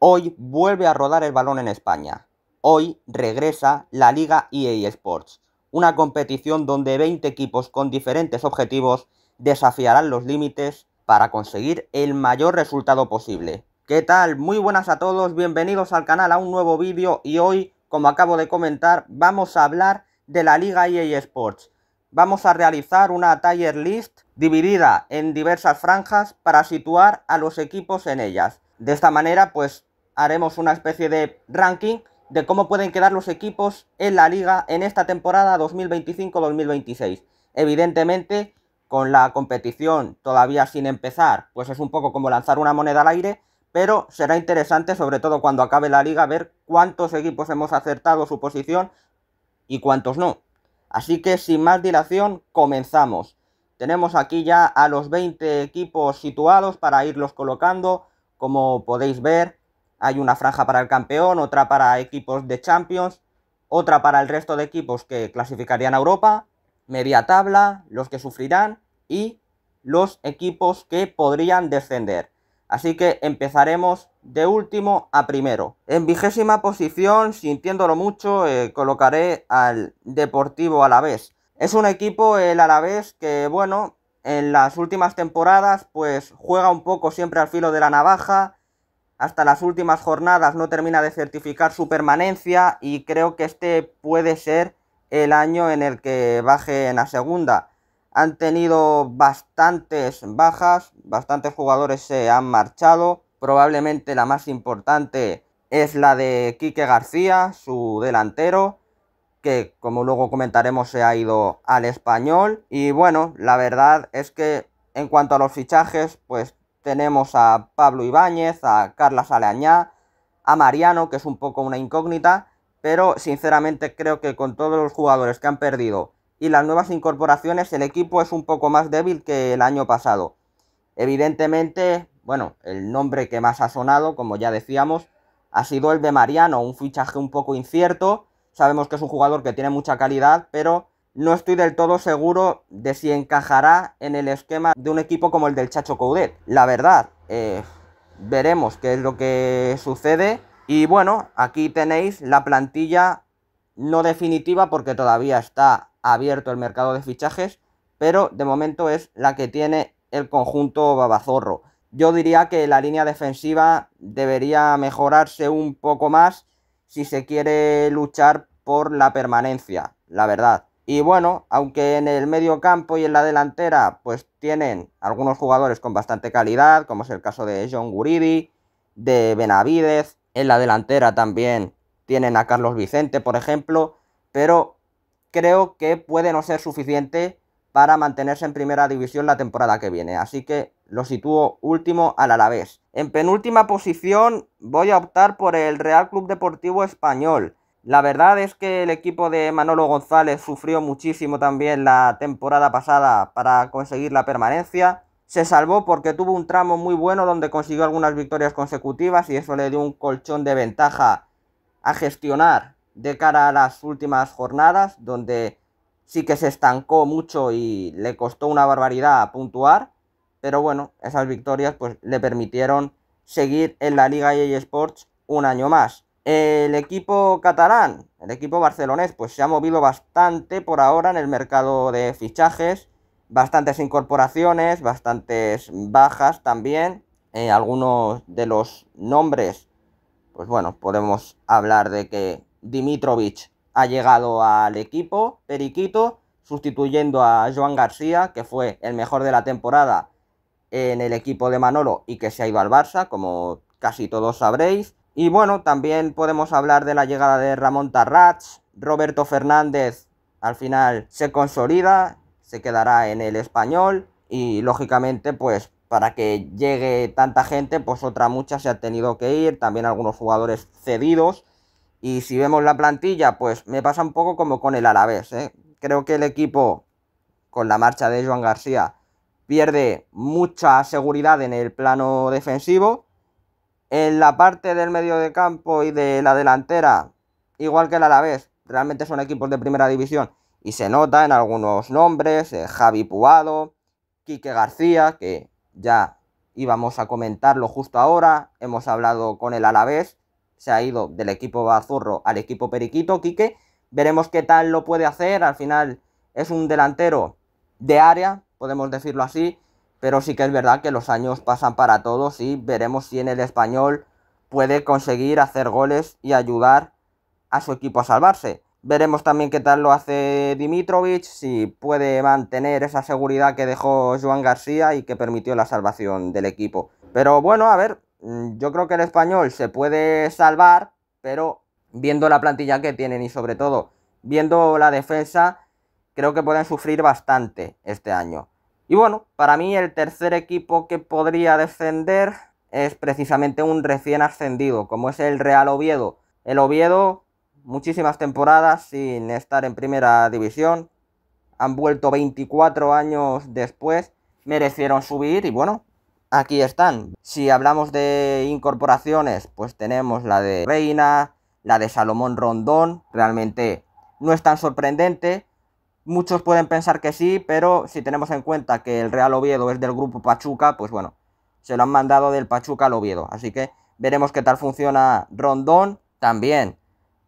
Hoy vuelve a rodar el balón en España. Hoy regresa la Liga EA Sports, una competición donde 20 equipos con diferentes objetivos desafiarán los límites para conseguir el mayor resultado posible. ¿Qué tal? Muy buenas a todos, bienvenidos al canal a un nuevo vídeo y hoy, como acabo de comentar, vamos a hablar de la Liga EA Sports. Vamos a realizar una tier list dividida en diversas franjas para situar a los equipos en ellas. De esta manera, pues haremos una especie de ranking de cómo pueden quedar los equipos en la liga en esta temporada 2025-2026. Evidentemente, con la competición todavía sin empezar, pues es un poco como lanzar una moneda al aire, pero será interesante, sobre todo cuando acabe la liga, ver cuántos equipos hemos acertado su posición y cuántos no. Así que sin más dilación, comenzamos. Tenemos aquí ya a los 20 equipos situados para irlos colocando. Como podéis ver, hay una franja para el campeón, otra para equipos de Champions, otra para el resto de equipos que clasificarían a Europa, media tabla, los que sufrirán y los equipos que podrían descender. Así que empezaremos de último a primero. En 20ª posición, sintiéndolo mucho, colocaré al Deportivo Alavés. Es un equipo, el Alavés, que bueno, en las últimas temporadas pues juega un poco siempre al filo de la navaja. Hasta las últimas jornadas no termina de certificar su permanencia y creo que este puede ser el año en el que bajen a segunda. Han tenido bastantes bajas, bastantes jugadores se han marchado. Probablemente la más importante es la de Quique García, su delantero, que como luego comentaremos se ha ido al Español. Y bueno, la verdad es que en cuanto a los fichajes, pues tenemos a Pablo Ibáñez, a Carlas Aleañá, a Mariano, que es un poco una incógnita, pero sinceramente creo que con todos los jugadores que han perdido y las nuevas incorporaciones, el equipo es un poco más débil que el año pasado. Evidentemente, bueno, el nombre que más ha sonado, como ya decíamos, ha sido el de Mariano, un fichaje un poco incierto. Sabemos que es un jugador que tiene mucha calidad, pero no estoy del todo seguro de si encajará en el esquema de un equipo como el del Chacho Coudet. La verdad, veremos qué es lo que sucede. Y bueno, aquí tenéis la plantilla no definitiva porque todavía está abierto el mercado de fichajes, pero de momento es la que tiene el conjunto babazorro. Yo diría que la línea defensiva debería mejorarse un poco más si se quiere luchar por la permanencia, la verdad. Y bueno, aunque en el medio campo y en la delantera pues tienen algunos jugadores con bastante calidad, como es el caso de John Guridi, de Benavidez, en la delantera también tienen a Carlos Vicente, por ejemplo, pero creo que puede no ser suficiente para mantenerse en primera división la temporada que viene. Así que lo sitúo último al Alavés. En penúltima posición voy a optar por el Real Club Deportivo Español. La verdad es que el equipo de Manolo González sufrió muchísimo también la temporada pasada para conseguir la permanencia. Se salvó porque tuvo un tramo muy bueno donde consiguió algunas victorias consecutivas y eso le dio un colchón de ventaja a gestionar de cara a las últimas jornadas, donde sí que se estancó mucho y le costó una barbaridad puntuar, pero bueno, esas victorias pues le permitieron seguir en la Liga EA Sports un año más. El equipo catalán, el equipo barcelonés, pues se ha movido bastante por ahora en el mercado de fichajes, bastantes incorporaciones, bastantes bajas también. Algunos de los nombres, pues bueno, podemos hablar de que Dimitrovic ha llegado al equipo periquito, sustituyendo a Joan García, que fue el mejor de la temporada en el equipo de Manolo y que se ha ido al Barça, como casi todos sabréis. Y bueno, también podemos hablar de la llegada de Ramón Tarrats. Roberto Fernández al final se consolida, se quedará en el Español y lógicamente pues para que llegue tanta gente pues otra mucha se ha tenido que ir, también algunos jugadores cedidos. Y si vemos la plantilla pues me pasa un poco como con el Alavés, ¿eh? Creo que el equipo con la marcha de Joan García pierde mucha seguridad en el plano defensivo. En la parte del medio de campo y de la delantera, igual que el Alavés, realmente son equipos de primera división y se nota en algunos nombres, Javi Puado, Quique García, que ya íbamos a comentarlo justo ahora. Hemos hablado con el Alavés, se ha ido del equipo Bazurro al equipo Periquito, Quique. Veremos qué tal lo puede hacer. Al final es un delantero de área, podemos decirlo así, pero sí que es verdad que los años pasan para todos y veremos si en el Español puede conseguir hacer goles y ayudar a su equipo a salvarse. Veremos también qué tal lo hace Dimitrovic, si puede mantener esa seguridad que dejó Joan García y que permitió la salvación del equipo. Pero bueno, a ver, yo creo que el Español se puede salvar, pero viendo la plantilla que tienen y sobre todo viendo la defensa, creo que pueden sufrir bastante este año. Y bueno, para mí el tercer equipo que podría descender es precisamente un recién ascendido, como es el Real Oviedo. El Oviedo, muchísimas temporadas sin estar en primera división, han vuelto 24 años después, merecieron subir y bueno, aquí están. Si hablamos de incorporaciones, pues tenemos la de Reina, la de Salomón Rondón, realmente no es tan sorprendente. Muchos pueden pensar que sí, pero si tenemos en cuenta que el Real Oviedo es del grupo Pachuca, pues bueno, se lo han mandado del Pachuca al Oviedo. Así que veremos qué tal funciona Rondón. También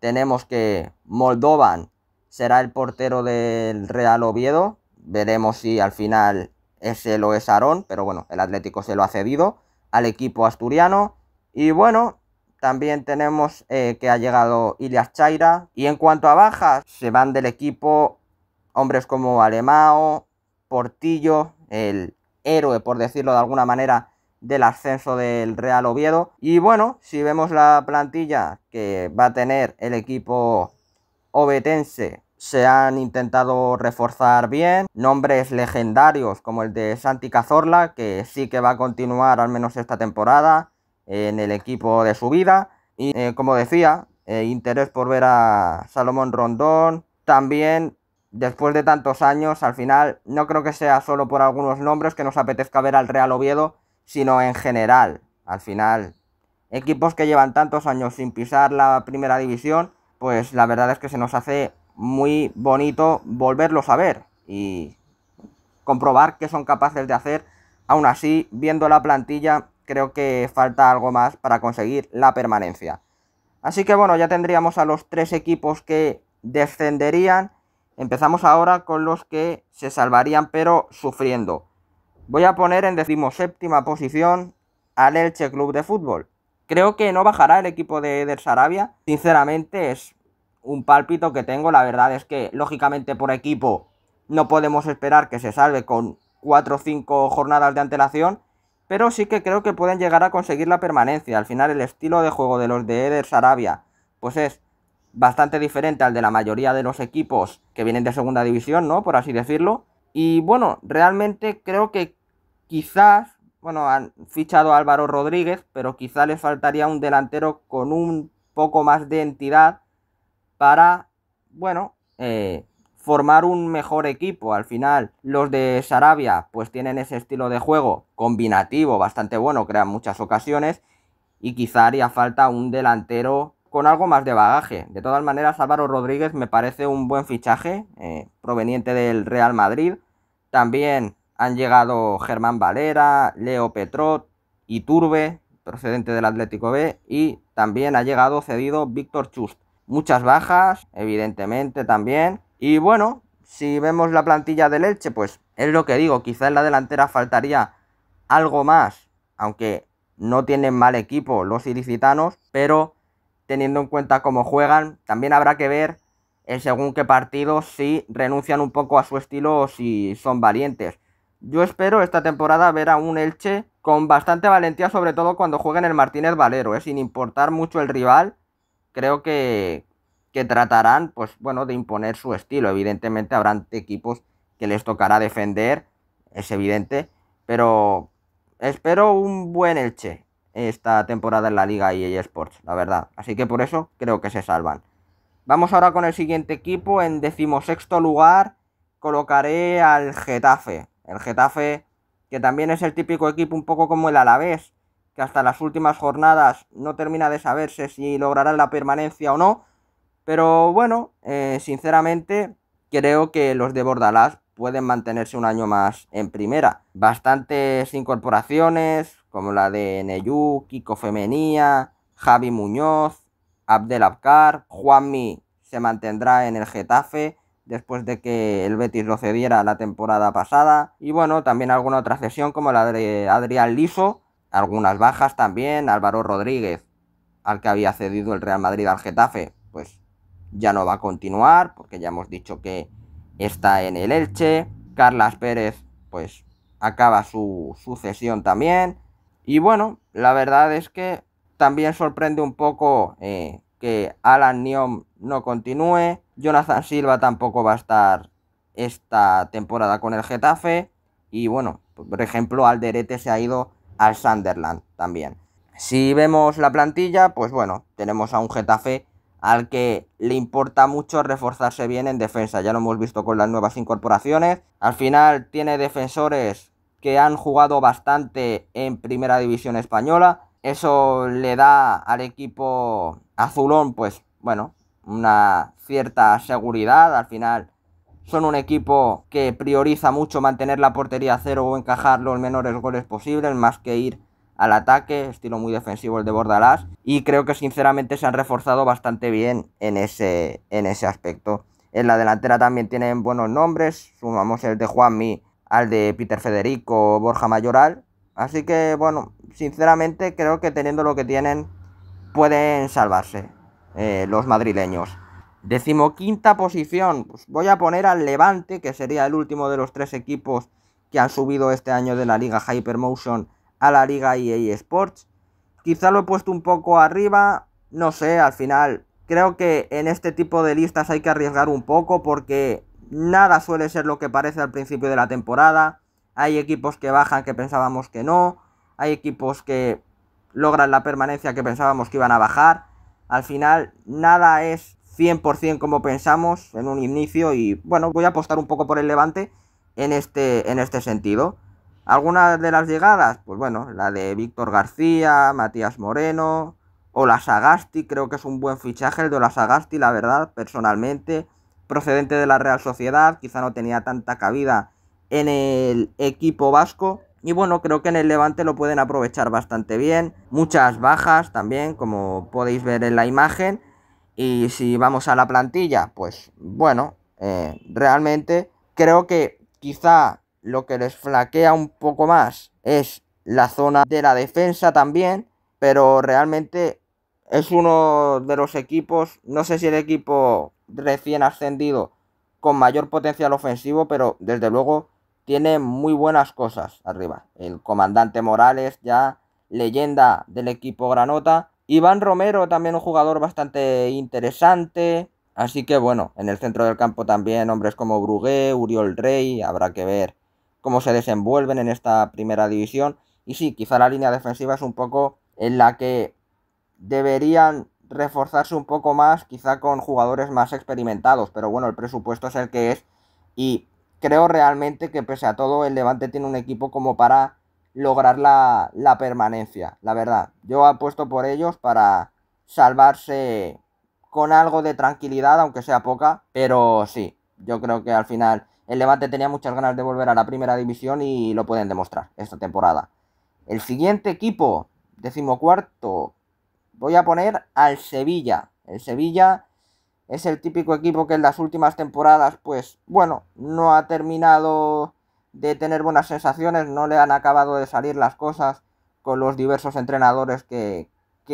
tenemos que Moldovan será el portero del Real Oviedo. Veremos si al final ese lo es Aarón, pero bueno, el Atlético se lo ha cedido al equipo asturiano. Y bueno, también tenemos que ha llegado Ilias Chaira. Y en cuanto a bajas, se van del equipo hombres como Alemão, Portillo, el héroe, por decirlo de alguna manera, del ascenso del Real Oviedo. Y bueno, si vemos la plantilla que va a tener el equipo ovetense, se han intentado reforzar bien. Nombres legendarios como el de Santi Cazorla, que sí que va a continuar al menos esta temporada en el equipo de su vida. Y como decía, interés por ver a Salomón Rondón. También, después de tantos años, al final no creo que sea solo por algunos nombres que nos apetezca ver al Real Oviedo, sino en general. Al final, equipos que llevan tantos años sin pisar la primera división, pues la verdad es que se nos hace muy bonito volverlos a ver y comprobar qué son capaces de hacer. Aún así, viendo la plantilla, creo que falta algo más para conseguir la permanencia. Así que bueno, ya tendríamos a los tres equipos que descenderían. Empezamos ahora con los que se salvarían pero sufriendo. Voy a poner en 17ª posición al Elche Club de Fútbol. Creo que no bajará el equipo de Eder Sarabia. Sinceramente es un pálpito que tengo. La verdad es que lógicamente por equipo no podemos esperar que se salve con 4 o 5 jornadas de antelación, pero sí que creo que pueden llegar a conseguir la permanencia. Al final el estilo de juego de los de Eder Sarabia pues es bastante diferente al de la mayoría de los equipos que vienen de segunda división, ¿no? Por así decirlo. Y bueno, realmente creo que quizás, bueno, han fichado a Álvaro Rodríguez, pero quizás les faltaría un delantero con un poco más de entidad para, bueno, formar un mejor equipo. Al final, los de Sarabia pues tienen ese estilo de juego combinativo bastante bueno, crean muchas ocasiones, y quizá haría falta un delantero con algo más de bagaje. De todas maneras, Álvaro Rodríguez me parece un buen fichaje, proveniente del Real Madrid. También han llegado Germán Valera, Leo Petrot, Iturbe, procedente del Atlético B, y también ha llegado cedido Víctor Chust. Muchas bajas, evidentemente también. Y bueno, si vemos la plantilla del Elche, pues es lo que digo, quizá en la delantera faltaría algo más, aunque no tienen mal equipo los ilicitanos, pero teniendo en cuenta cómo juegan, también habrá que ver en según qué partidos si renuncian un poco a su estilo o si son valientes. Yo espero esta temporada ver a un Elche con bastante valentía, sobre todo cuando jueguen el Martínez Valero, sin importar mucho el rival. Creo que tratarán, pues bueno, de imponer su estilo. Evidentemente habrán equipos que les tocará defender, es evidente, pero espero un buen Elche esta temporada en la Liga EA Sports, la verdad. Así que por eso creo que se salvan. Vamos ahora con el siguiente equipo. En 16º lugar colocaré al Getafe. El Getafe, que también es el típico equipo un poco como el Alavés, que hasta las últimas jornadas no termina de saberse si lograrán la permanencia o no. Pero bueno, sinceramente creo que los de Bordalás pueden mantenerse un año más en primera. Bastantes incorporaciones, como la de Neyú, Kiko Femenía, Javi Muñoz, Abdel Abkar, Juanmi se mantendrá en el Getafe después de que el Betis lo cediera la temporada pasada. Y bueno, también alguna otra cesión como la de Adrián Liso, algunas bajas también, Álvaro Rodríguez, al que había cedido el Real Madrid al Getafe, pues ya no va a continuar, porque ya hemos dicho que está en el Elche. Carlas Pérez, pues acaba su cesión también. Y bueno, la verdad es que también sorprende un poco que Alan Nyom no continúe. Jonathan Silva tampoco va a estar esta temporada con el Getafe. Y bueno, por ejemplo, Alderete se ha ido al Sunderland también. Si vemos la plantilla, pues bueno, tenemos a un Getafe al que le importa mucho reforzarse bien en defensa. Ya lo hemos visto con las nuevas incorporaciones. Al final tiene defensores que han jugado bastante en Primera División Española. Eso le da al equipo azulón, pues bueno, una cierta seguridad. Al final son un equipo que prioriza mucho mantener la portería a cero o encajar los menores goles posibles, más que ir al ataque, estilo muy defensivo el de Bordalás, y creo que sinceramente se han reforzado bastante bien en ese aspecto. En la delantera también tienen buenos nombres, sumamos el de Juanmi al de Peter Federico, Borja Mayoral, así que bueno, sinceramente creo que teniendo lo que tienen pueden salvarse los madrileños. 15ª posición, pues voy a poner al Levante, que sería el último de los 3 equipos que han subido este año de la Liga Hypermotion a la Liga EA Sports. Quizá lo he puesto un poco arriba, no sé, al final creo que en este tipo de listas hay que arriesgar un poco porque nada suele ser lo que parece al principio de la temporada. Hay equipos que bajan que pensábamos que no, hay equipos que logran la permanencia que pensábamos que iban a bajar. Al final nada es 100% como pensamos en un inicio y bueno, voy a apostar un poco por el Levante en este sentido. Algunas de las llegadas, pues bueno, la de Víctor García, Matías Moreno, Ola Sagasti, creo que es un buen fichaje el de Ola Sagasti, la verdad, personalmente, procedente de la Real Sociedad, quizá no tenía tanta cabida en el equipo vasco, y bueno, creo que en el Levante lo pueden aprovechar bastante bien, muchas bajas también, como podéis ver en la imagen, y si vamos a la plantilla, pues bueno, realmente creo que quizá lo que les flaquea un poco más es la zona de la defensa también, pero realmente es uno de los equipos, no sé si el equipo recién ascendido con mayor potencial ofensivo, pero desde luego tiene muy buenas cosas arriba. El comandante Morales, ya leyenda del equipo granota. Iván Romero, también un jugador bastante interesante. Así que bueno, en el centro del campo también hombres como Brugué, Uriol Rey, habrá que ver cómo se desenvuelven en esta primera división. Y sí, quizá la línea defensiva es un poco en la que deberían reforzarse un poco más, quizá con jugadores más experimentados, pero bueno, el presupuesto es el que es y creo realmente que pese a todo el Levante tiene un equipo como para lograr la permanencia, la verdad. Yo apuesto por ellos para salvarse con algo de tranquilidad, aunque sea poca, pero sí, yo creo que al final el Levante tenía muchas ganas de volver a la primera división y lo pueden demostrar esta temporada. El siguiente equipo, 14º, voy a poner al Sevilla. El Sevilla es el típico equipo que en las últimas temporadas, pues bueno, no ha terminado de tener buenas sensaciones, no le han acabado de salir las cosas con los diversos entrenadores que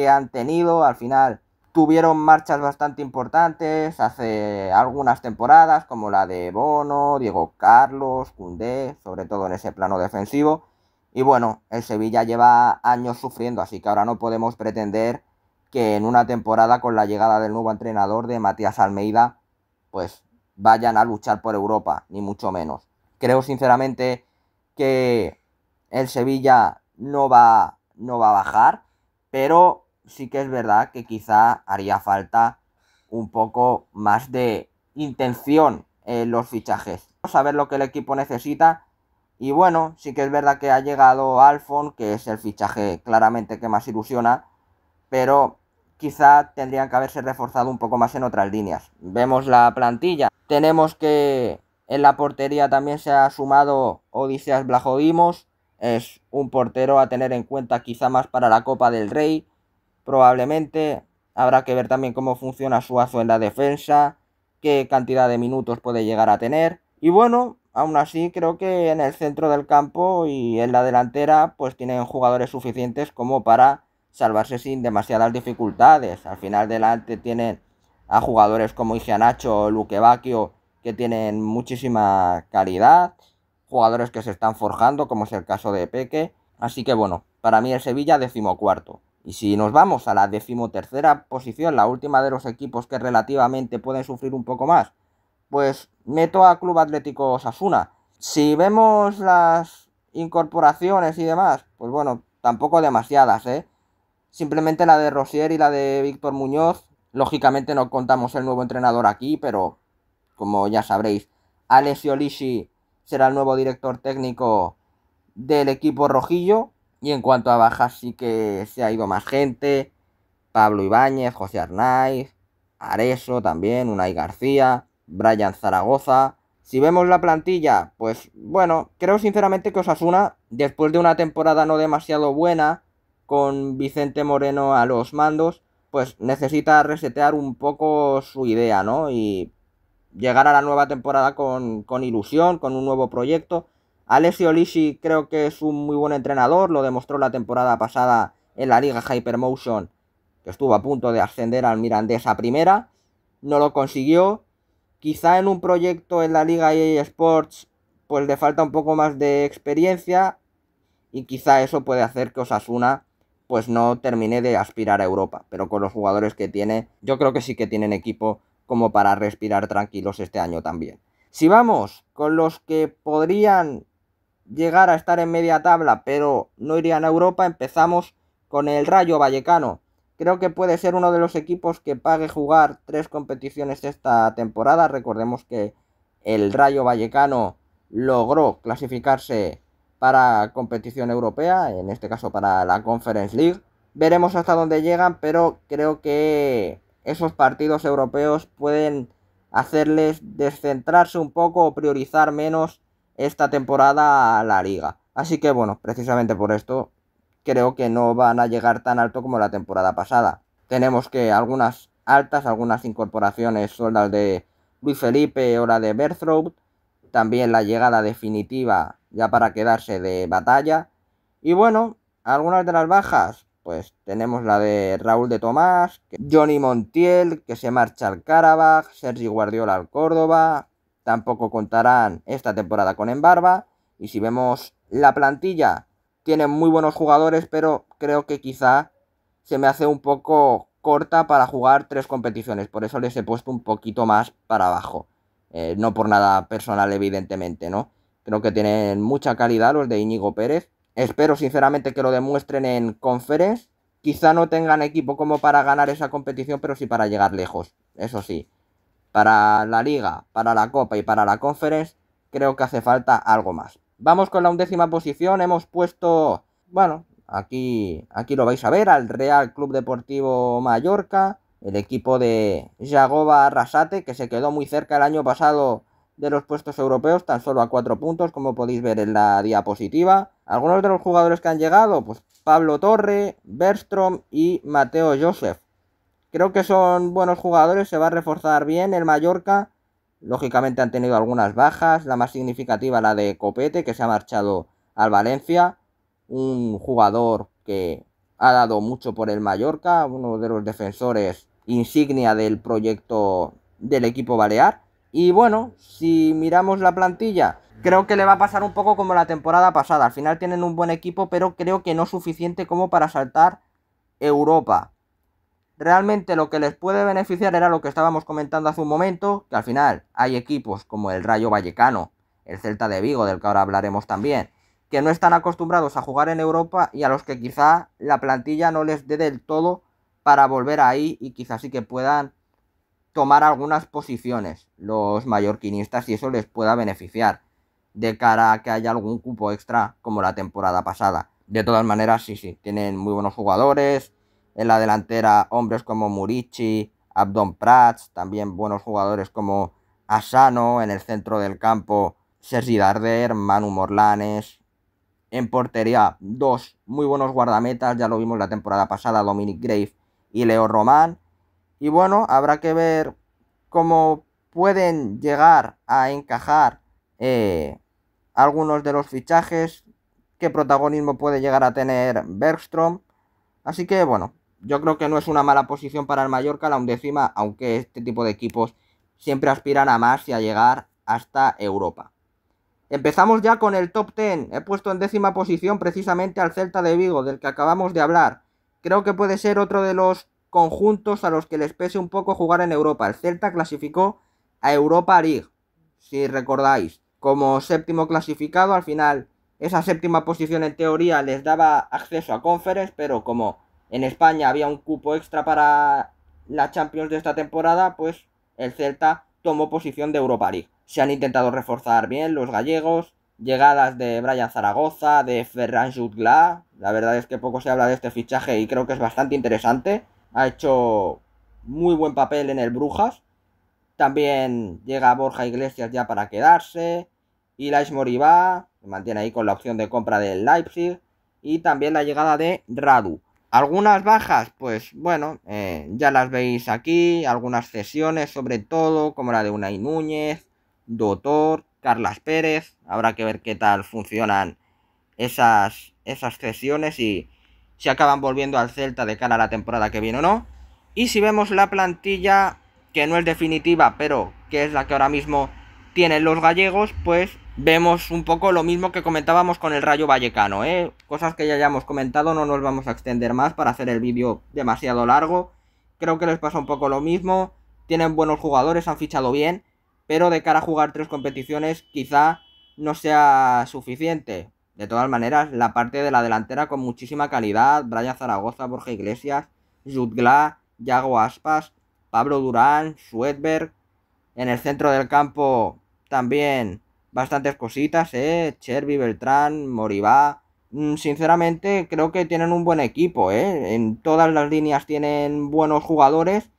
han tenido. Al final tuvieron marchas bastante importantes hace algunas temporadas, como la de Bono, Diego Carlos, Koundé, sobre todo en ese plano defensivo. Y bueno, el Sevilla lleva años sufriendo, así que ahora no podemos pretender que en una temporada con la llegada del nuevo entrenador de Matías Almeida, pues vayan a luchar por Europa, ni mucho menos. Creo sinceramente que el Sevilla no va a bajar, pero sí que es verdad que quizá haría falta un poco más de intención en los fichajes. Vamos a ver lo que el equipo necesita. Y bueno, sí que es verdad que ha llegado Alfon, que es el fichaje claramente que más ilusiona, pero quizá tendrían que haberse reforzado un poco más en otras líneas. Vemos la plantilla. Tenemos que En la portería también se ha sumado Odiseas Vlachodimos. Es un portero a tener en cuenta quizá más para la Copa del Rey. Probablemente habrá que ver también cómo funciona Suazo en la defensa, qué cantidad de minutos puede llegar a tener. Y bueno, aún así creo que en el centro del campo y en la delantera pues tienen jugadores suficientes como para salvarse sin demasiadas dificultades. Al final delante tienen a jugadores como Igianacho o Luque Bacchio, que tienen muchísima calidad, jugadores que se están forjando, como es el caso de Peque. Así que bueno, para mí el Sevilla 14º. Y si nos vamos a la 13ª posición, la última de los equipos que relativamente pueden sufrir un poco más, pues meto a Club Atlético Osasuna. Si vemos las incorporaciones y demás, pues bueno, tampoco demasiadas, ¿eh? Simplemente la de Rosier y la de Víctor Muñoz. Lógicamente no contamos el nuevo entrenador aquí, pero como ya sabréis, Alessio Lisi será el nuevo director técnico del equipo rojillo. Y en cuanto a bajas sí que se ha ido más gente. Pablo Ibáñez, José Arnaiz, Areso también, Unai García, Brian Zaragoza. Si vemos la plantilla, pues bueno, creo sinceramente que Osasuna, después de una temporada no demasiado buena, con Vicente Moreno a los mandos, pues necesita resetear un poco su idea, ¿no? Y llegar a la nueva temporada con ilusión, con un nuevo proyecto. Alessio Lisi creo que es un muy buen entrenador, lo demostró la temporada pasada en la Liga Hypermotion, que estuvo a punto de ascender al Mirandés a primera, no lo consiguió. Quizá en un proyecto en la Liga EA Sports pues le falta un poco más de experiencia y quizá eso puede hacer que Osasuna pues no termine de aspirar a Europa, pero con los jugadores que tiene, yo creo que sí que tienen equipo como para respirar tranquilos este año también. Si vamos con los que podrían llegar a estar en media tabla, pero no irían a Europa, empezamos con el Rayo Vallecano. Creo que puede ser uno de los equipos que pague jugar 3 competiciones esta temporada. Recordemos que el Rayo Vallecano logró clasificarse para competición europea, en este caso para la Conference League. Veremos hasta dónde llegan, pero creo que esos partidos europeos pueden hacerles descentrarse un poco o priorizar menos esta temporada a la liga. Así que bueno, precisamente por esto creo que no van a llegar tan alto como la temporada pasada. Tenemos que algunas altas, algunas incorporaciones son las de Luis Felipe o la de Berthroud. También la llegada definitiva ya para quedarse de Batalla. Y bueno, algunas de las bajas, pues tenemos la de Raúl de Tomás, Johnny Montiel, que se marcha al Karabaj, Sergi Guardiola al Córdoba. Tampoco contarán esta temporada con Embarba. Y si vemos la plantilla, tienen muy buenos jugadores, pero creo que quizá se me hace un poco corta para jugar 3 competiciones. Por eso les he puesto un poquito más para abajo. No por nada personal, evidentemente, ¿no? Creo que tienen mucha calidad los de Íñigo Pérez. Espero sinceramente que lo demuestren en Conference. Quizá no tengan equipo como para ganar esa competición, pero sí para llegar lejos. Eso sí, para la Liga, para la Copa y para la Conference, creo que hace falta algo más. Vamos con la 11ª posición. Hemos puesto, bueno, aquí lo vais a ver, al Real Club Deportivo Mallorca, el equipo de Jagoba Arrasate, que se quedó muy cerca el año pasado de los puestos europeos, tan solo a 4 puntos, como podéis ver en la diapositiva. Algunos de los jugadores que han llegado, pues Pablo Torre, Bergstrom y Mateo Joseph. Creo que son buenos jugadores, se va a reforzar bien el Mallorca. Lógicamente han tenido algunas bajas, la más significativa la de Copete, que se ha marchado al Valencia. Un jugador que ha dado mucho por el Mallorca, uno de los defensores insignia del proyecto del equipo balear. Y bueno, si miramos la plantilla, creo que le va a pasar un poco como la temporada pasada. Al final tienen un buen equipo, pero creo que no suficiente como para saltar Europa. Realmente lo que les puede beneficiar era lo que estábamos comentando hace un momento, que al final hay equipos como el Rayo Vallecano, el Celta de Vigo, del que ahora hablaremos también, que no están acostumbrados a jugar en Europa y a los que quizá la plantilla no les dé del todo para volver ahí y quizás sí que puedan tomar algunas posiciones los mallorquinistas y eso les pueda beneficiar de cara a que haya algún cupo extra como la temporada pasada. De todas maneras, sí, tienen muy buenos jugadores. En la delantera, hombres como Murici, Abdon Prats, también buenos jugadores como Asano, en el centro del campo Sergi Darder, Manu Morlanes, en portería dos muy buenos guardametas, ya lo vimos la temporada pasada, Dominic Grave y Leo Román, y bueno, habrá que ver cómo pueden llegar a encajar algunos de los fichajes, qué protagonismo puede llegar a tener Bergstrom. Así que bueno, yo creo que no es una mala posición para el Mallorca la undécima, aunque este tipo de equipos siempre aspiran a más y a llegar hasta Europa. Empezamos ya con el top 10. He puesto en décima posición precisamente al Celta de Vigo, del que acabamos de hablar. Creo que puede ser otro de los conjuntos a los que les pese un poco jugar en Europa. El Celta clasificó a Europa League, si recordáis, como séptimo clasificado. Al final, esa séptima posición en teoría les daba acceso a Conference, pero como en España había un cupo extra para la Champions de esta temporada, pues el Celta tomó posición de Europa League. Se han intentado reforzar bien los gallegos, llegadas de Brian Zaragoza, de Ferran Jutgla. La verdad es que poco se habla de este fichaje y creo que es bastante interesante. Ha hecho muy buen papel en el Brujas. También llega Borja Iglesias ya para quedarse. Ilais Moribá se mantiene ahí con la opción de compra del Leipzig. Y también la llegada de Radu. Algunas bajas, pues bueno, ya las veis aquí. Algunas cesiones sobre todo, como la de Unai Núñez, Dotor, Carlas Pérez. Habrá que ver qué tal funcionan esas cesiones y si acaban volviendo al Celta de cara a la temporada que viene o no. Y si vemos la plantilla, que no es definitiva, pero que es la que ahora mismo tienen los gallegos, pues vemos un poco lo mismo que comentábamos con el Rayo Vallecano, cosas que ya hayamos comentado, no nos vamos a extender más para hacer el vídeo demasiado largo. Creo que les pasa un poco lo mismo, tienen buenos jugadores, han fichado bien, pero de cara a jugar 3 competiciones quizá no sea suficiente. De todas maneras, la parte de la delantera con muchísima calidad, Brian Zaragoza, Borja Iglesias, Jutgla, Yago Aspas, Pablo Durán, Sweetberg. En el centro del campo también bastantes cositas, Chervi, Beltrán, Moribá. Sinceramente creo que tienen un buen equipo, en todas las líneas tienen buenos jugadores.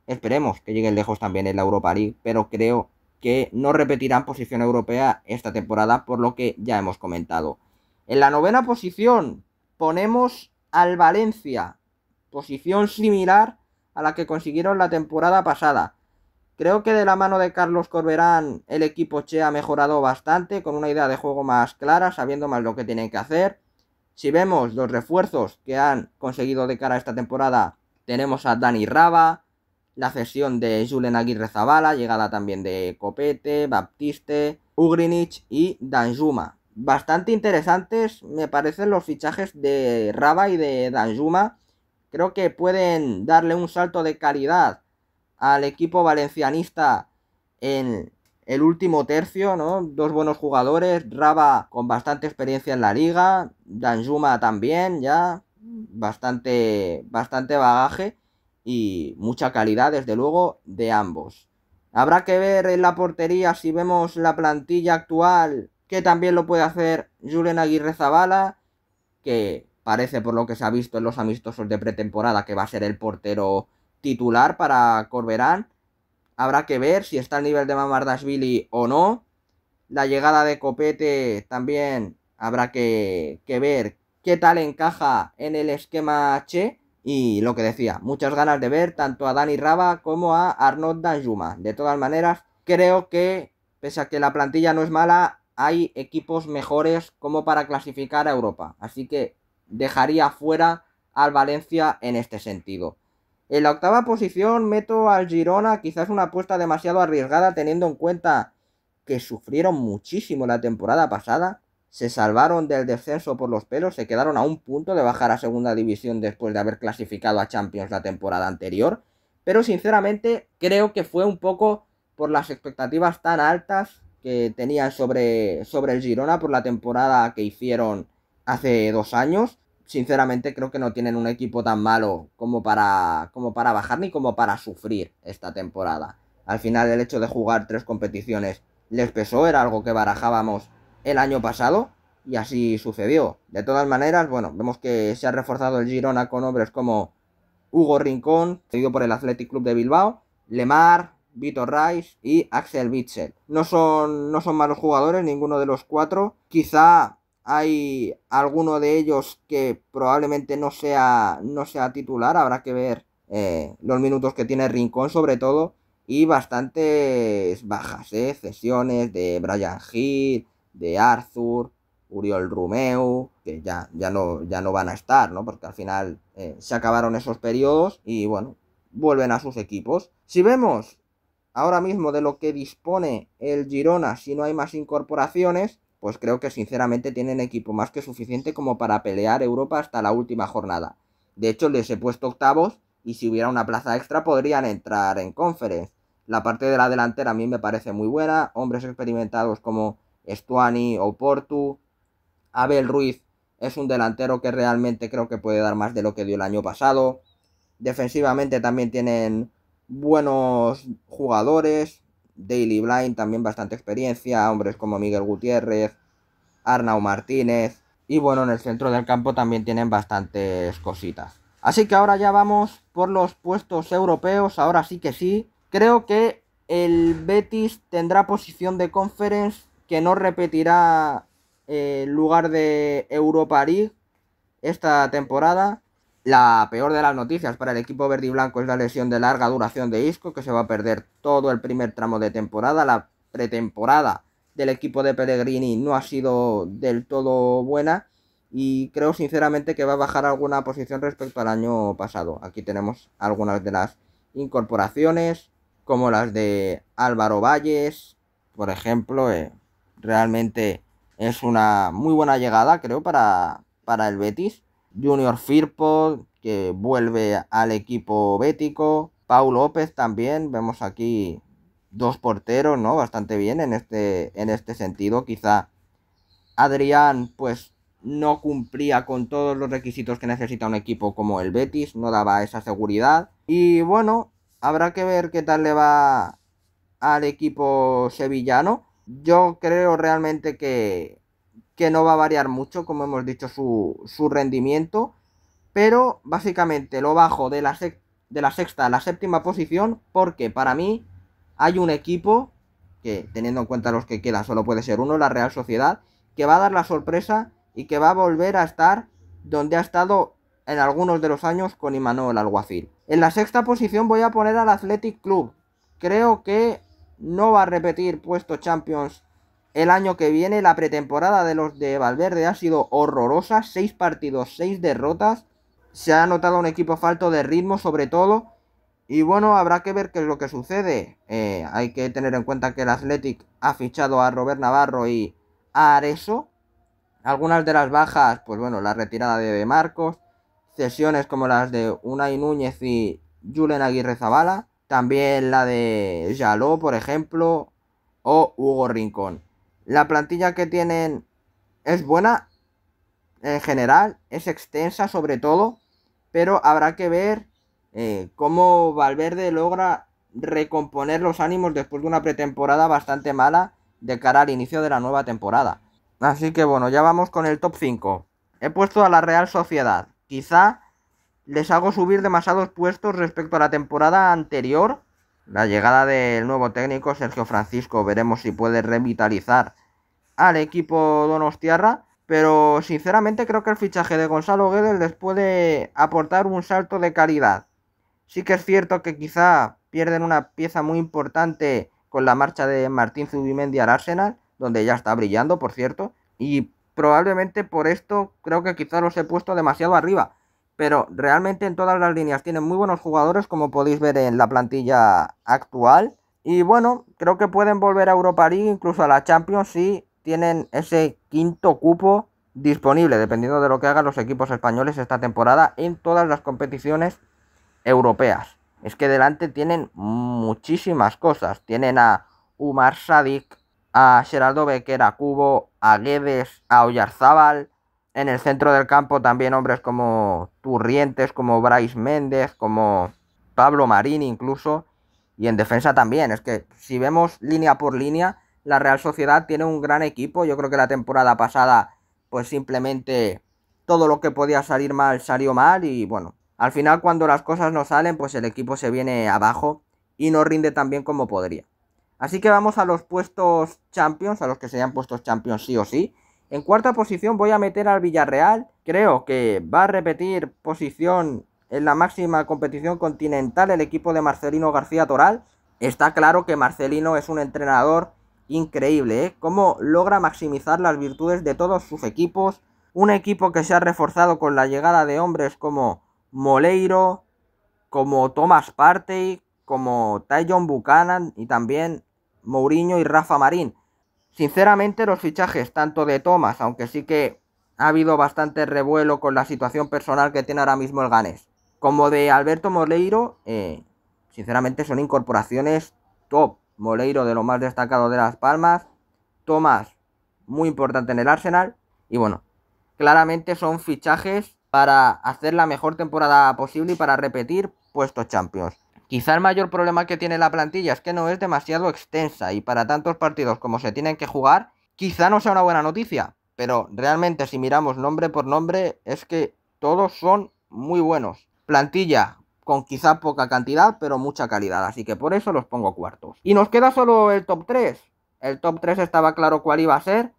Esperemos que lleguen lejos también en la Europa League, pero creo que no repetirán posición europea esta temporada, por lo que ya hemos comentado. En la novena posición ponemos al Valencia, posición similar a la que consiguieron la temporada pasada. Creo que de la mano de Carlos Corberán el equipo Che ha mejorado bastante, con una idea de juego más clara, sabiendo más lo que tienen que hacer. Si vemos los refuerzos que han conseguido de cara a esta temporada, tenemos a Dani Raba, la cesión de Julen Aguirre-Zabala, llegada también de Copete, Baptiste, Ugrinic y Danjuma. Bastante interesantes me parecen los fichajes de Raba y de Danjuma. Creo que pueden darle un salto de calidad al equipo valencianista en el último tercio, ¿no? Dos buenos jugadores, Raba con bastante experiencia en la liga, Danjuma también, ya bastante bagaje y mucha calidad, desde luego, de ambos. Habrá que ver en la portería, si vemos la plantilla actual, que también lo puede hacer Julen Aguirre-Zabala, que parece, por lo que se ha visto en los amistosos de pretemporada, que va a ser el portero titular para Corberán. Habrá que ver si está al nivel de Mamardashvili o no. La llegada de Copete también habrá que ver qué tal encaja en el esquema Che. Y lo que decía, muchas ganas de ver tanto a Dani Raba como a Arnaud Danjuma. De todas maneras, creo que, pese a que la plantilla no es mala, hay equipos mejores como para clasificar a Europa. Así que dejaría fuera al Valencia en este sentido. En la octava posición meto al Girona, quizás una apuesta demasiado arriesgada teniendo en cuenta que sufrieron muchísimo la temporada pasada. Se salvaron del descenso por los pelos, se quedaron a un punto de bajar a segunda división después de haber clasificado a Champions la temporada anterior. Pero sinceramente creo que fue un poco por las expectativas tan altas que tenían sobre el Girona por la temporada que hicieron hace 2 años. Sinceramente creo que no tienen un equipo tan malo como para bajar ni como para sufrir esta temporada. Al final el hecho de jugar 3 competiciones les pesó, era algo que barajábamos el año pasado y así sucedió. De todas maneras, bueno, vemos que se ha reforzado el Girona con hombres como Hugo Rincón, cedido por el Athletic Club de Bilbao, Lemar, Vitor Rice y Axel Witsel. No son malos jugadores ninguno de los cuatro. Quizá hay alguno de ellos que probablemente no sea titular. Habrá que ver los minutos que tiene Rincón sobre todo. Y bastantes bajas, cesiones de Brian Hill, de Arthur, Uriol Romeu, que ya no van a estar, ¿no? Porque al final se acabaron esos periodos y bueno, vuelven a sus equipos. Si vemos ahora mismo de lo que dispone el Girona, si no hay más incorporaciones, pues creo que sinceramente tienen equipo más que suficiente como para pelear Europa hasta la última jornada. De hecho, les he puesto octavos y si hubiera una plaza extra podrían entrar en Conference. La parte de la delantera a mí me parece muy buena. Hombres experimentados como Stuani o Portu. Abel Ruiz es un delantero que realmente creo que puede dar más de lo que dio el año pasado. Defensivamente también tienen buenos jugadores. Daily Blind también bastante experiencia. Hombres como Miguel Gutiérrez, Arnau Martínez. Y bueno, en el centro del campo también tienen bastantes cositas. Así que ahora ya vamos por los puestos europeos. Ahora sí que sí. Creo que el Betis tendrá posición de Conference, que no repetirá el lugar de Europa League esta temporada. La peor de las noticias para el equipo verde y blanco es la lesión de larga duración de Isco, que se va a perder todo el primer tramo de temporada. La pretemporada del equipo de Pellegrini no ha sido del todo buena y creo sinceramente que va a bajar alguna posición respecto al año pasado. Aquí tenemos algunas de las incorporaciones, como las de Álvaro Valles, por ejemplo. Realmente es una muy buena llegada, creo, para el Betis. Junior Firpo, que vuelve al equipo bético. Pau López también, vemos aquí dos porteros, ¿no? Bastante bien en este sentido. Quizá Adrián, pues, no cumplía con todos los requisitos que necesita un equipo como el Betis, no daba esa seguridad. Y bueno, habrá que ver qué tal le va al equipo sevillano. Yo creo realmente que no va a variar mucho, como hemos dicho, su rendimiento. Pero básicamente lo bajo de la sexta a la séptima posición, porque para mí hay un equipo que, teniendo en cuenta los que quedan, solo puede ser uno, la Real Sociedad, que va a dar la sorpresa y que va a volver a estar donde ha estado en algunos de los años con Imanol Alguacil. En la sexta posición voy a poner al Athletic Club. Creo que no va a repetir puesto Champions el año que viene. La pretemporada de los de Valverde ha sido horrorosa. 6 partidos, 6 derrotas. Se ha notado un equipo falto de ritmo sobre todo. Y bueno, habrá que ver qué es lo que sucede. Hay que tener en cuenta que el Athletic ha fichado a Robert Navarro y a Areso. Algunas de las bajas, pues bueno, la retirada de Marcos. Cesiones como las de Unai Núñez y Julen Aguirre Zabala. También la de Jaló, por ejemplo, o Hugo Rincón. La plantilla que tienen es buena en general, es extensa sobre todo, pero habrá que ver cómo Valverde logra recomponer los ánimos después de una pretemporada bastante mala de cara al inicio de la nueva temporada. Así que bueno, ya vamos con el top 5. He puesto a la Real Sociedad. Quizá les hago subir demasiados puestos respecto a la temporada anterior. La llegada del nuevo técnico, Sergio Francisco, veremos si puede revitalizar al equipo donostiarra. Pero sinceramente creo que el fichaje de Gonzalo Guedes les puede aportar un salto de calidad. Sí que es cierto que quizá pierden una pieza muy importante con la marcha de Martín Zubimendi al Arsenal, donde ya está brillando, por cierto. Y probablemente por esto creo que quizá los he puesto demasiado arriba. Pero realmente en todas las líneas tienen muy buenos jugadores, como podéis ver en la plantilla actual. Y bueno, creo que pueden volver a Europa League, incluso a la Champions, si tienen ese quinto cupo disponible, dependiendo de lo que hagan los equipos españoles esta temporada en todas las competiciones europeas. Es que delante tienen muchísimas cosas. Tienen a Umar Sadik, a Geraldo Becker, a Cubo, a Guedes, a Oyarzábal. En el centro del campo también hombres como Turrientes, como Brais Méndez, como Pablo Marín incluso. Y en defensa también. Es que si vemos línea por línea, la Real Sociedad tiene un gran equipo. Yo creo que la temporada pasada, pues simplemente todo lo que podía salir mal salió mal. Y bueno, al final cuando las cosas no salen, pues el equipo se viene abajo. y no rinde tan bien como podría. Así que vamos a los puestos Champions, a los que serían puestos Champions sí o sí. En cuarta posición voy a meter al Villarreal. Creo que va a repetir posición en la máxima competición continental el equipo de Marcelino García Toral. Está claro que Marcelino es un entrenador increíble, ¿eh? Cómo logra maximizar las virtudes de todos sus equipos. Un equipo que se ha reforzado con la llegada de hombres como Moleiro, como Thomas Partey, como Tajon Buchanan y también Mourinho y Rafa Marín. Sinceramente, los fichajes tanto de Thomas, aunque sí que ha habido bastante revuelo con la situación personal que tiene ahora mismo el ganés, como de Alberto Moleiro, sinceramente son incorporaciones top. Moleiro de lo más destacado de Las Palmas, Thomas muy importante en el Arsenal y bueno, claramente son fichajes para hacer la mejor temporada posible y para repetir puestos Champions. Quizá el mayor problema que tiene la plantilla es que no es demasiado extensa y para tantos partidos como se tienen que jugar, quizá no sea una buena noticia, pero realmente si miramos nombre por nombre es que todos son muy buenos. Plantilla con quizá poca cantidad, pero mucha calidad, así que por eso los pongo cuartos. Y nos queda solo el top 3. El top 3 estaba claro cuál iba a ser,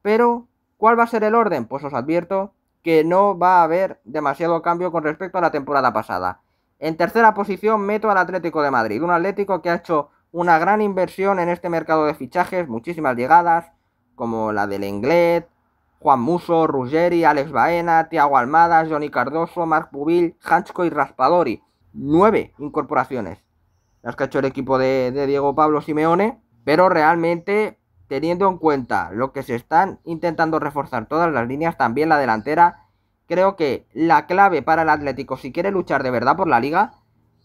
pero ¿cuál va a ser el orden? Pues os advierto que no va a haber demasiado cambio con respecto a la temporada pasada. En tercera posición meto al Atlético de Madrid, un Atlético que ha hecho una gran inversión en este mercado de fichajes, muchísimas llegadas, como la del Lenglet, Juan Musso, Ruggeri, Alex Baena, Thiago Almada, Johnny Cardoso, Marc Pubil, Hanchko y Raspadori. 9 incorporaciones las que ha hecho el equipo de Diego Pablo Simeone, pero realmente teniendo en cuenta lo que se están intentando reforzar todas las líneas, también la delantera, creo que la clave para el Atlético, si quiere luchar de verdad por la liga,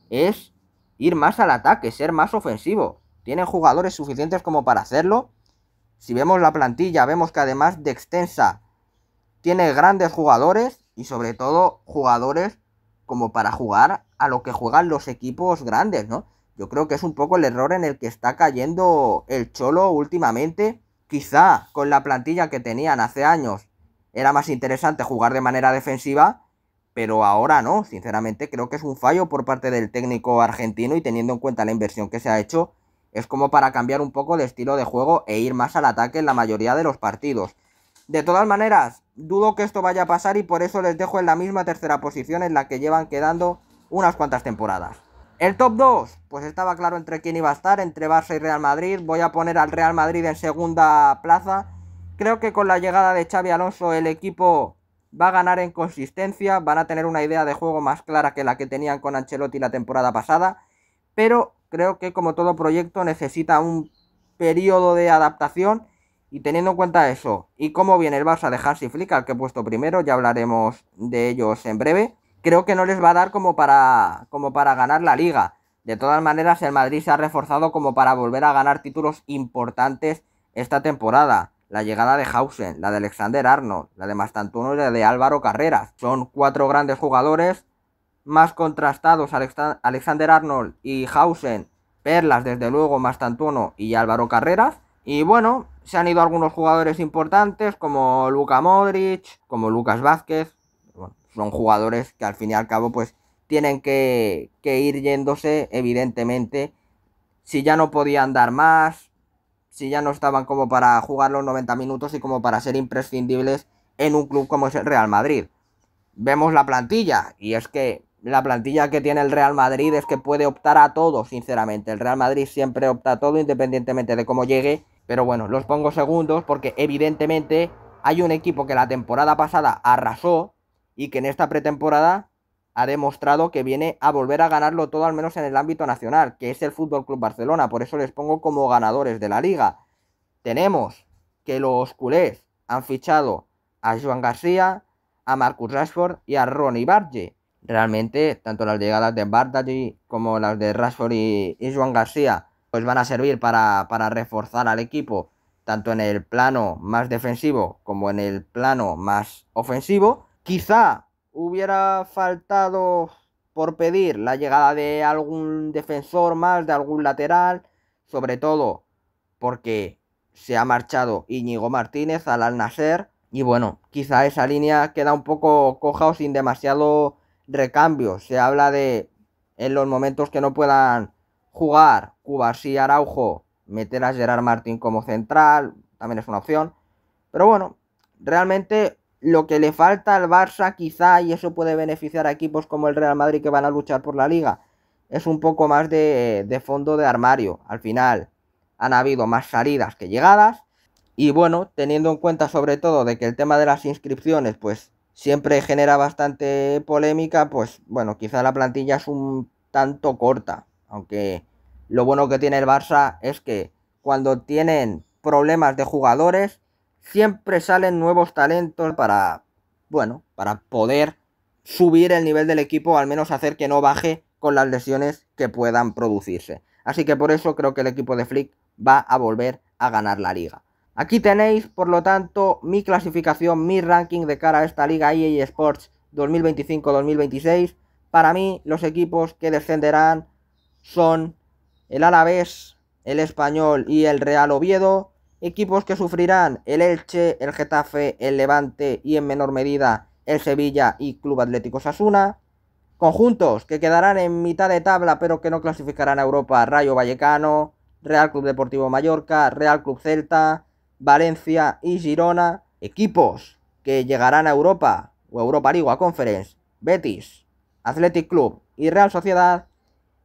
es ir más al ataque, ser más ofensivo. Tienen jugadores suficientes como para hacerlo. Si vemos la plantilla, vemos que además de extensa, tiene grandes jugadores y sobre todo jugadores como para jugar a lo que juegan los equipos grandes, ¿no? Yo creo que es un poco el error en el que está cayendo el Cholo últimamente. Quizá con la plantilla que tenían hace años era más interesante jugar de manera defensiva, pero ahora no. Sinceramente creo que es un fallo por parte del técnico argentino y teniendo en cuenta la inversión que se ha hecho, es como para cambiar un poco de estilo de juego e ir más al ataque en la mayoría de los partidos. De todas maneras, dudo que esto vaya a pasar y por eso les dejo en la misma tercera posición en la que llevan quedando unas cuantas temporadas. El top 2, pues estaba claro entre quién iba a estar, entre Barça y Real Madrid. Voy a poner al Real Madrid en segunda plaza. Creo que con la llegada de Xabi Alonso el equipo va a ganar en consistencia, van a tener una idea de juego más clara que la que tenían con Ancelotti la temporada pasada, pero creo que como todo proyecto necesita un periodo de adaptación y teniendo en cuenta eso y cómo viene el Barça de Hansi Flick, al que he puesto primero, ya hablaremos de ellos en breve, creo que no les va a dar como para ganar la Liga. De todas maneras, el Madrid se ha reforzado como para volver a ganar títulos importantes esta temporada. La llegada de Hausen, la de Alexander Arnold, la de Mastantuono y la de Álvaro Carreras. Son 4 grandes jugadores, más contrastados Alexander Arnold y Hausen, perlas desde luego Mastantuono y Álvaro Carreras. Y bueno, se han ido algunos jugadores importantes como Luka Modric, como Lucas Vázquez. Bueno, son jugadores que al fin y al cabo pues tienen que ir yéndose evidentemente. Si ya no podían dar más, si ya no estaban como para jugar los 90 minutos y como para ser imprescindibles en un club como es el Real Madrid. Vemos la plantilla y es que la plantilla que tiene el Real Madrid es que puede optar a todo, sinceramente. El Real Madrid siempre opta a todo independientemente de cómo llegue, pero bueno, los pongo segundos porque evidentemente hay un equipo que la temporada pasada arrasó y que en esta pretemporada ha demostrado que viene a volver a ganarlo todo, al menos en el ámbito nacional, que es el Fútbol Club Barcelona. Por eso les pongo como ganadores de la liga. Tenemos que los culés han fichado a Joan García, a Marcus Rashford y a Ronny Barge. Realmente, tanto las llegadas de Bardi como las de Rashford y Joan García pues van a servir para reforzar al equipo, tanto en el plano más defensivo como en el plano más ofensivo. Quizá hubiera faltado por pedir la llegada de algún defensor más, de algún lateral, sobre todo porque se ha marchado Íñigo Martínez al Al-Nassr y bueno, quizá esa línea queda un poco coja o sin demasiado recambio. Se habla de en los momentos que no puedan jugar Cubarsí, Araujo, meter a Gerard Martín como central, también es una opción. Pero bueno, realmente lo que le falta al Barça quizá, y eso puede beneficiar a equipos como el Real Madrid que van a luchar por la Liga, es un poco más de fondo de armario. Al final han habido más salidas que llegadas. Y bueno, teniendo en cuenta sobre todo de que el tema de las inscripciones pues siempre genera bastante polémica, pues bueno, quizá la plantilla es un tanto corta. Aunque lo bueno que tiene el Barça es que cuando tienen problemas de jugadores, siempre salen nuevos talentos para, bueno, para poder subir el nivel del equipo, o al menos hacer que no baje con las lesiones que puedan producirse. Así que por eso creo que el equipo de Flick va a volver a ganar la liga. Aquí tenéis, por lo tanto, mi clasificación, mi ranking de cara a esta liga EA Sports 2025-2026. Para mí, los equipos que descenderán son el Alavés, el Español y el Real Oviedo. Equipos que sufrirán el Elche, el Getafe, el Levante y en menor medida el Sevilla y Club Atlético Osasuna. Conjuntos que quedarán en mitad de tabla pero que no clasificarán a Europa: Rayo Vallecano, Real Club Deportivo Mallorca, Real Club Celta, Valencia y Girona. Equipos que llegarán a Europa o Europa League o a Conference: Betis, Athletic Club y Real Sociedad.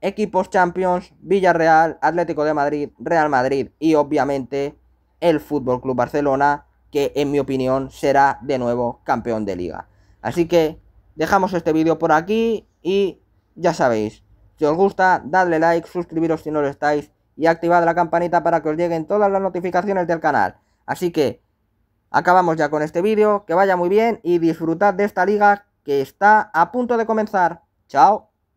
Equipos Champions: Villarreal, Atlético de Madrid, Real Madrid y obviamente el Fútbol Club Barcelona, que en mi opinión será de nuevo campeón de liga. Así que dejamos este vídeo por aquí y ya sabéis, si os gusta, dadle like, suscribiros si no lo estáis y activad la campanita para que os lleguen todas las notificaciones del canal. Así que acabamos ya con este vídeo, que vaya muy bien y disfrutad de esta liga que está a punto de comenzar. Chao.